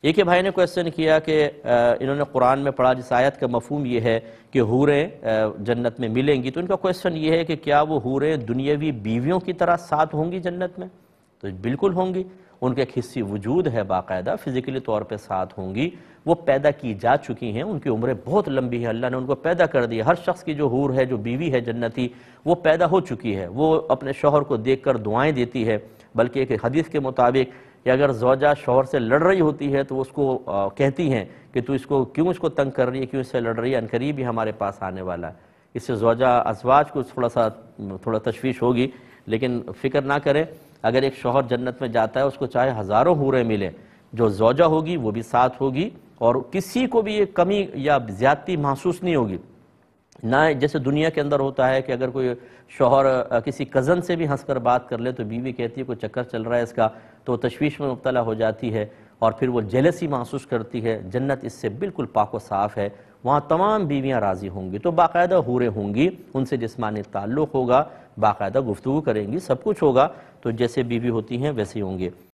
ایک بھائی نے کویسچن کیا کہ انہوں نے قرآن میں پڑھا جس آیت کا مفہوم یہ ہے کہ حوریں جنت میں ملیں گی، تو ان کا کویسچن یہ ہے کہ کیا وہ حوریں دنیاوی بیویوں کی طرح ساتھ ہوں گی جنت میں؟ تو بالکل ہوں گی، ان کا ایک حصی وجود ہے، باقاعدہ فزیکلی طور پہ ساتھ ہوں گی، وہ پیدا کی جا چکی ہیں، ان کی عمریں بہت لمبی ہیں، اللہ نے ان کو پیدا کر دیا۔ ہر شخص کی جو حور ہے، جو بیوی ہے جنتی، وہ پیدا ہو چکی ہے، وہ اپنے شوہر کو دیکھ کر دعائیں دیتی ہے، بلکہ ایک حدیث کے مطابق کہ اگر زوجہ شوہر سے لڑ رہی ہوتی ہے تو اس کو کہتی ہیں کہ تو کیوں اس کو تنگ کر رہی ہے، کیوں اس سے لڑ رہی ہے، عنقریب ہی ہمارے پاس آنے والا ہے۔ اس سے زوجہ ازواج کو تھوڑا تشویش ہوگی، لیکن فکر نہ کریں، اگر ایک شوہر جنت میں جاتا ہے اس کو چاہے ہزاروں حوریں ملیں، جو زوجہ ہوگی وہ بھی ساتھ ہوگی، اور کسی کو بھی یہ کمی یا زیادتی محسوس نہیں ہوگی۔ نہ جیسے دنیا کے اندر ہوتا ہے کہ اگر کوئی شوہر کسی کزن سے بھی ہنس کر بات کر لے تو بیوی کہتی ہے کوئی چکر چل رہا ہے اس کا، تو تشویش میں مبتلا ہو جاتی ہے اور پھر وہ جیلسی محسوس کرتی ہے۔ جنت اس سے بالکل پاک و صاف ہے، وہاں تمام بیویاں راضی ہوں گی، تو باقاعدہ حوریں ہوں گی، ان سے جسمانی تعلق ہوگا، باقاعدہ گفتگو کریں گی، سب کچھ ہوگا، تو جیسے بیوی ہوتی ہیں ویسے ہوں گے۔